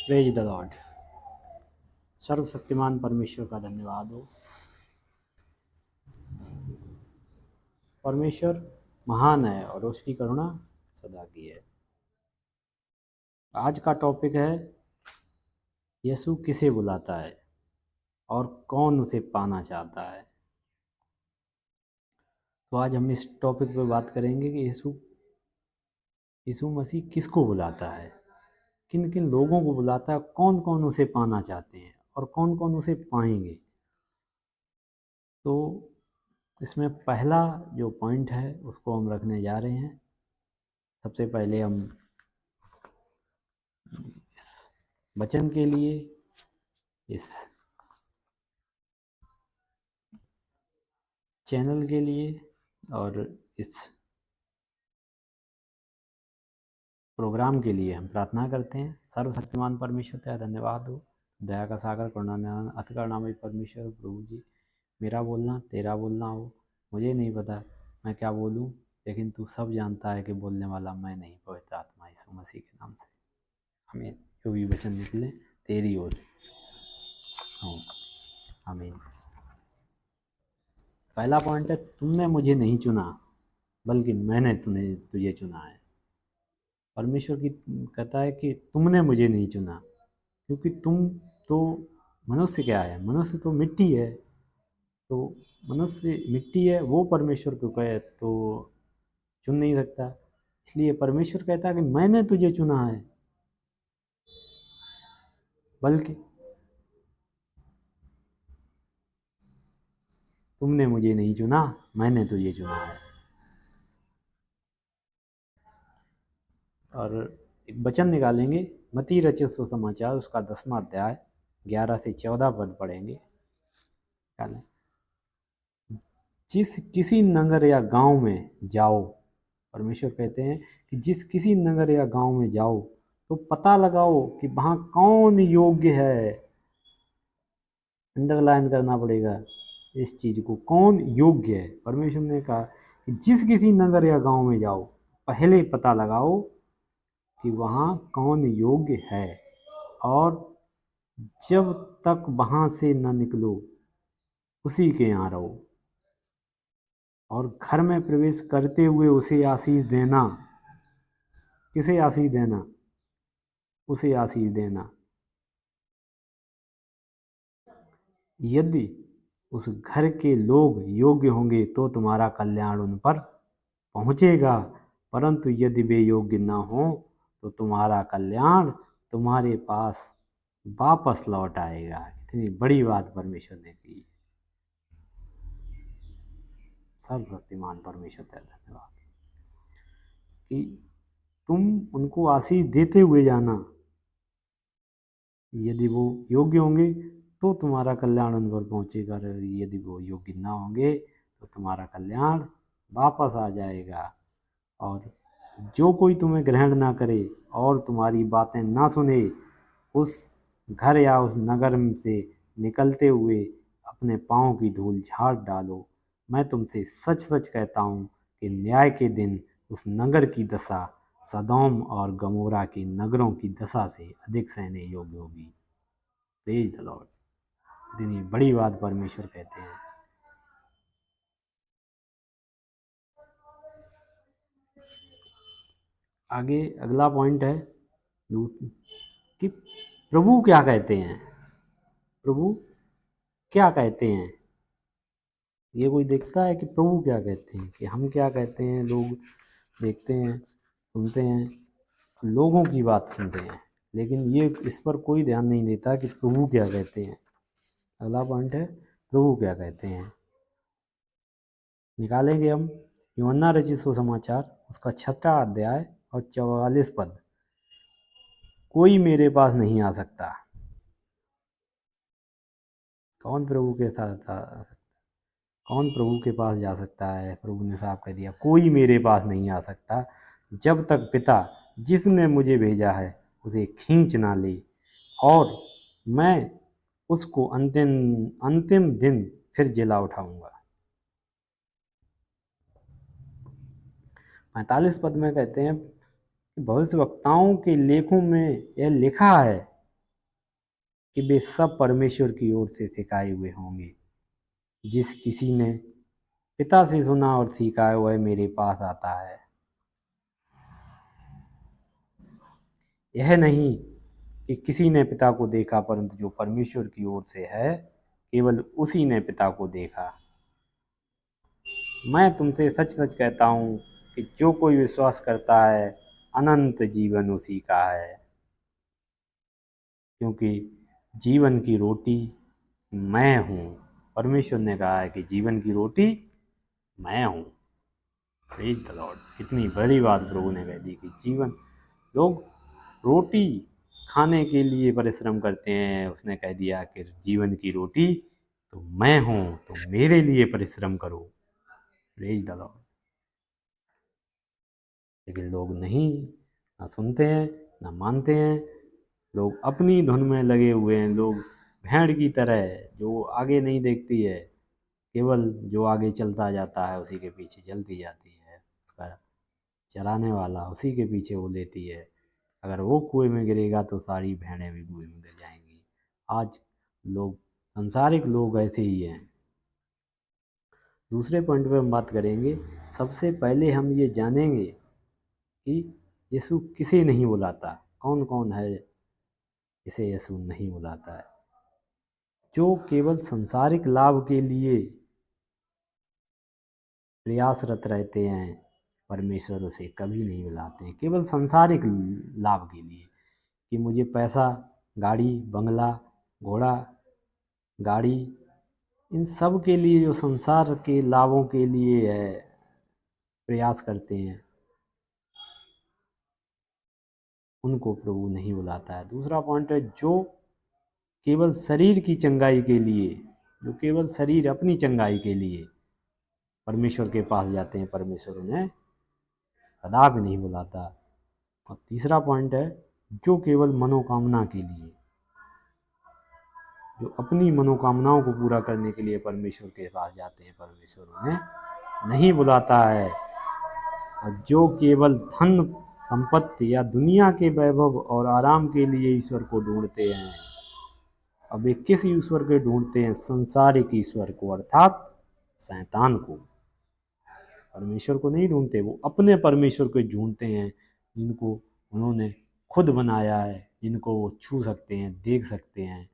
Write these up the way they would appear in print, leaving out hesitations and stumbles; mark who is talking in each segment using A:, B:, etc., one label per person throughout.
A: Praise the Lord. सर्वशक्तिमान परमेश्वर का धन्यवाद हो। परमेश्वर महान है और उसकी करुणा सदा की है। आज का टॉपिक है यीशु किसे बुलाता है और कौन उसे पाना चाहता है। तो आज हम इस टॉपिक पर बात करेंगे कि यीशु मसीह किसको बुलाता है, किन किन लोगों को बुलाता है, कौन कौन उसे पाना चाहते हैं और कौन कौन उसे पाएंगे। तो इसमें पहला जो पॉइंट है उसको हम रखने जा रहे हैं। सबसे पहले हम वचन के लिए, इस चैनल के लिए और इस प्रोग्राम के लिए हम प्रार्थना करते हैं। सर्वशक्तिमान परमेश्वर तेरा धन्यवाद हो। दया का सागर करुणा अति करुणामय परमेश्वर प्रभु जी, मेरा बोलना तेरा बोलना हो। मुझे नहीं पता मैं क्या बोलूं, लेकिन तू सब जानता है कि बोलने वाला मैं नहीं, पवित्र आत्मा यीशु मसीह के नाम से हमें जो भी वचन निकले तेरी ओर हो। आमीन। पहला पॉइंट है, तुमने मुझे नहीं चुना बल्कि मैंने तुझे चुना है। परमेश्वर की कहता है कि तुमने मुझे नहीं चुना, क्योंकि तुम तो मनुष्य क्या है, मनुष्य तो मिट्टी है। तो मनुष्य मिट्टी है, वो परमेश्वर को कहे तो चुन नहीं सकता। इसलिए परमेश्वर कहता है कि मैंने तुझे चुना है, बल्कि तुमने मुझे नहीं चुना, मैंने तुझे चुना है। और एक वचन निकालेंगे, मत्ती रचित सुसमाचार उसका 10वां अध्याय 11 से 14 पद पढ़ेंगे। जिस किसी नगर या गांव में जाओ, परमेश्वर कहते हैं कि जिस किसी नगर या गांव में जाओ तो पता लगाओ कि वहाँ कौन योग्य है। अंडरलाइन करना पड़ेगा इस चीज़ को, कौन योग्य है। परमेश्वर ने कहा कि जिस किसी नगर या गांव में जाओ, पहले पता लगाओ कि वहाँ कौन योग्य है, और जब तक वहाँ से न निकलो उसी के यहाँ रहो, और घर में प्रवेश करते हुए उसे आशीष देना। किसे आशीष देना? उसे आशीष देना। यदि उस घर के लोग योग्य होंगे तो तुम्हारा कल्याण उन पर पहुँचेगा, परंतु यदि वे योग्य न हो तो तुम्हारा कल्याण तुम्हारे पास वापस लौट आएगा। इतनी बड़ी बात परमेश्वर ने की। सर्वशक्तिमान परमेश्वर का धन्यवाद कि तुम उनको आशीष देते हुए जाना। यदि वो योग्य होंगे तो तुम्हारा कल्याण उन पर पहुँचेगा, यदि वो योग्य ना होंगे तो तुम्हारा कल्याण वापस आ जाएगा। और जो कोई तुम्हें ग्रहण ना करे और तुम्हारी बातें ना सुने, उस घर या उस नगर से निकलते हुए अपने पाँव की धूल झाड़ डालो। मैं तुमसे सच सच कहता हूँ कि न्याय के दिन उस नगर की दशा सदोम और गमोरा के नगरों की दशा से अधिक सहने योग्य होगी। Praise the Lord. इतनी बड़ी बात परमेश्वर कहते हैं। आगे अगला पॉइंट है कि प्रभु क्या कहते हैं। प्रभु क्या कहते हैं, ये कोई देखता है कि प्रभु क्या कहते हैं, कि हम क्या कहते हैं। लोग देखते हैं, सुनते हैं, लोगों की बात सुनते हैं, लेकिन ये इस पर कोई ध्यान नहीं देता कि प्रभु क्या कहते हैं। अगला पॉइंट है, प्रभु क्या कहते हैं। निकालेंगे हम यूहन्ना रचित सुसमाचार उसका 6वां अध्याय और 44 पद। कोई मेरे पास नहीं आ सकता। कौन प्रभु के साथ कौन प्रभु के पास जा सकता है? प्रभु ने साफ कह दिया, कोई मेरे पास नहीं आ सकता जब तक पिता जिसने मुझे भेजा है उसे खींच ना ले, और मैं उसको अंतिम अंतिम दिन फिर जिला उठाऊंगा। 45 पद में कहते हैं कि भविष्यवक्ताओं के लेखों में यह लिखा है कि वे सब परमेश्वर की ओर से सिखाए हुए होंगे। जिस किसी ने पिता से सुना और सीखा वह मेरे पास आता है। यह नहीं कि किसी ने पिता को देखा, परंतु जो परमेश्वर की ओर से है केवल उसी ने पिता को देखा। मैं तुमसे सच सच कहता हूँ कि जो कोई विश्वास करता है अनंत जीवन उसी का है। क्योंकि जीवन की रोटी मैं हूँ। परमेश्वर ने कहा है कि जीवन की रोटी मैं हूँ। Praise the Lord. कितनी बड़ी बात प्रभु ने कह दी कि जीवन, लोग रोटी खाने के लिए परिश्रम करते हैं, उसने कह दिया कि जीवन की रोटी तो मैं हूँ, तो मेरे लिए परिश्रम करो। Praise the Lord. लेकिन लोग नहीं, ना सुनते हैं ना मानते हैं। लोग अपनी धुन में लगे हुए हैं। लोग भेड़ की तरह जो आगे नहीं देखती है, केवल जो आगे चलता जाता है उसी के पीछे चलती जाती है। उसका चराने वाला उसी के पीछे वो लेती है। अगर वो कुएं में गिरेगा तो सारी भेड़ें भी कुएं में गिर जाएंगी। आज लोग, संसारिक लोग ऐसे ही हैं। दूसरे पॉइंट पे हम बात करेंगे। सबसे पहले हम ये जानेंगे कि यीशु किसे नहीं बुलाता, कौन कौन है इसे यीशु नहीं बुलाता है। जो केवल सांसारिक लाभ के लिए प्रयासरत रहते हैं परमेश्वर उसे कभी नहीं बुलाते हैं। केवल सांसारिक लाभ के लिए कि मुझे पैसा, गाड़ी, बंगला, घोड़ा, गाड़ी, इन सब के लिए जो संसार के लाभों के लिए है प्रयास करते हैं, उनको प्रभु नहीं बुलाता है। दूसरा पॉइंट है, जो केवल शरीर की चंगाई के लिए, जो केवल शरीर अपनी चंगाई के लिए परमेश्वर के पास जाते हैं, परमेश्वर उन्हें कदापि नहीं बुलाता। और तीसरा पॉइंट है, जो केवल मनोकामना के लिए, जो अपनी मनोकामनाओं को पूरा करने के लिए परमेश्वर के पास जाते हैं, परमेश्वर उन्हें नहीं बुलाता है। और जो केवल धन संपत्ति या दुनिया के वैभव और आराम के लिए ईश्वर को ढूंढते हैं, अब वे किस ईश्वर को ढूंढते हैं? संसारिक ईश्वर को, अर्थात शैतान को। परमेश्वर को नहीं ढूंढते, वो अपने परमेश्वर को ढूंढते हैं जिनको उन्होंने खुद बनाया है, जिनको वो छू सकते हैं, देख सकते हैं।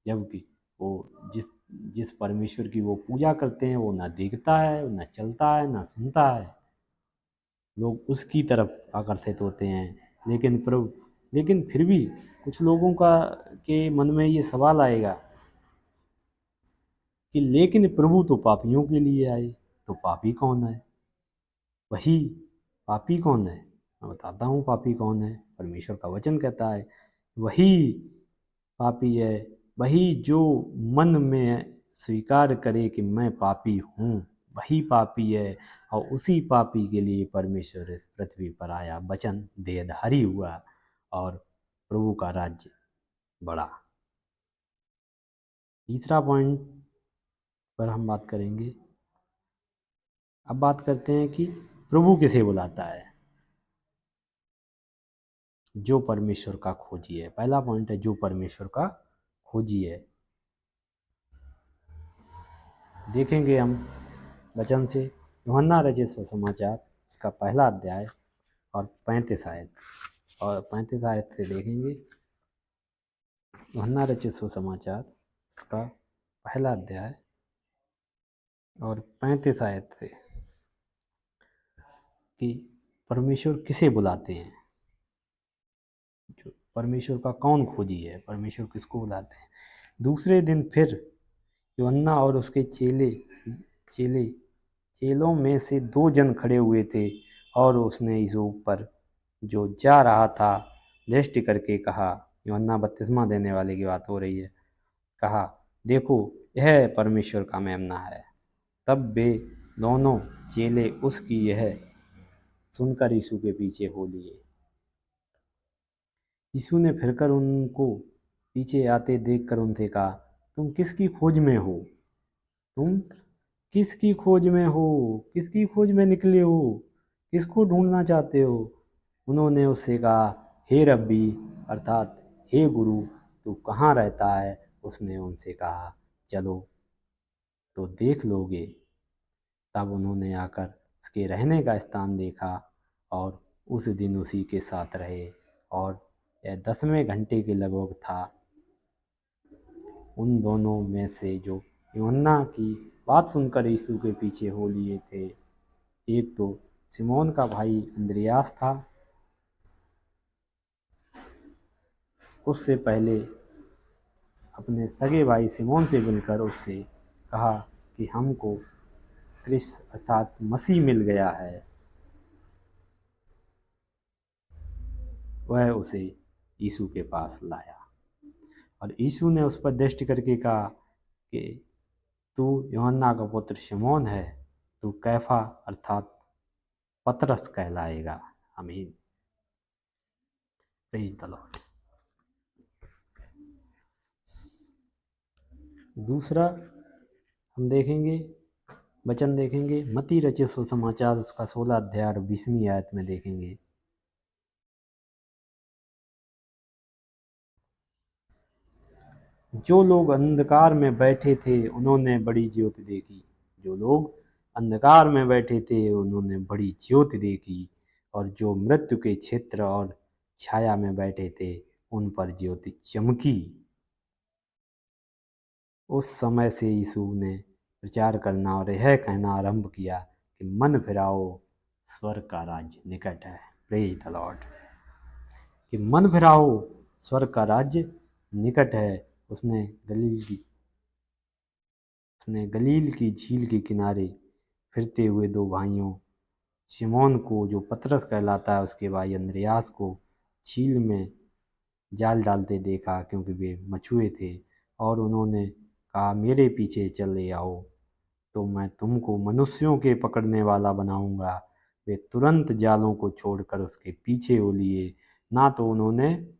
A: जबकि वो जिस जिस परमेश्वर की वो पूजा करते हैं वो ना देखता है, ना चलता है, ना सुनता है। लोग उसकी तरफ आकर्षित होते हैं। लेकिन फिर भी कुछ लोगों का के मन में ये सवाल आएगा कि लेकिन प्रभु तो पापियों के लिए आए, तो पापी कौन है? वही पापी कौन है? मैं बताता हूँ पापी कौन है। परमेश्वर का वचन कहता है वही पापी है, वही जो मन में स्वीकार करे कि मैं पापी हूँ, वही पापी है। और उसी पापी के लिए परमेश्वर इस पृथ्वी पर आया, वचन देहधारी हुआ और प्रभु का राज्य बढ़ा। तीसरा पॉइंट पर हम बात करेंगे। अब बात करते हैं कि प्रभु किसे बुलाता है। जो परमेश्वर का खोजी है। पहला पॉइंट है, जो परमेश्वर का खोजी है। देखेंगे हम वचन से यूहन्ना रचित सुसमाचार इसका पहला अध्याय और 35 आयत, और 35 आयत से देखेंगे यूहन्ना रचित सुसमाचार इसका पहला अध्याय और 35 आयत से कि परमेश्वर किसे बुलाते हैं। जो परमेश्वर का कौन खोजी है, परमेश्वर किसको बुलाते हैं। दूसरे दिन फिर यूहन्ना और उसके चेले चेलों में से 2 जन खड़े हुए थे, और उसने यीशु पर जो जा रहा था दृष्टि करके कहा, यूहन्ना बपतिस्मा देने वाले की बात हो रही है, कहा, देखो यह परमेश्वर का मेमना है। तब वे दोनों चेले उसकी यह सुनकर यीशु के पीछे हो लिए। यीशु ने फिरकर उनको पीछे आते देखकर उनसे कहा, तुम किसकी खोज में हो? तुम किसकी खोज में हो? किसकी खोज में निकले हो? किसको ढूंढना चाहते हो? उन्होंने उससे कहा, हे रब्बी, अर्थात हे गुरु, तू कहाँ रहता है? उसने उनसे कहा, चलो तो देख लोगे। तब उन्होंने आकर उसके रहने का स्थान देखा और उस दिन उसी के साथ रहे। और यह 10वें घंटे के लगभग था। उन दोनों में से जो यूहन्ना की बात सुनकर यीशु के पीछे हो लिए थे, एक तो सिमोन का भाई अंद्रियास था। उससे पहले अपने सगे भाई सिमोन से मिलकर उससे कहा कि हमको क्रिस्त अर्थात मसीह मिल गया है। वह उसे यीशु के पास लाया और यीशु ने उस पर दृष्टि करके कहा कि तू यूहन्ना का पुत्र शिमोन है, तू कैफा अर्थात पतरस कहलाएगा। आमीन। Praise the Lord. दूसरा हम देखेंगे, वचन देखेंगे मत्ती रचित सुसमाचार उसका 16 अध्याय और 20वीं आयत में देखेंगे। जो लोग अंधकार में बैठे थे उन्होंने बड़ी ज्योति देखी। जो लोग अंधकार में बैठे थे उन्होंने बड़ी ज्योति देखी। और जो मृत्यु के क्षेत्र और छाया में बैठे थे उन पर ज्योति चमकी। उस समय से यीशु ने प्रचार करना और यह कहना आरंभ किया कि मन फिराओ, स्वर्ग का राज्य निकट है। Praise the Lord. कि मन फिराओ, स्वर्ग का राज्य निकट है। उसने गलील की झील के किनारे फिरते हुए दो भाइयों शिमोन को, जो पतरस कहलाता है, उसके भाई अंद्रियास को झील में जाल डालते देखा, क्योंकि वे मछुए थे। और उन्होंने कहा, मेरे पीछे चले आओ तो मैं तुमको मनुष्यों के पकड़ने वाला बनाऊंगा। वे तुरंत जालों को छोड़कर उसके पीछे हो लिए। ना तो उन्होंने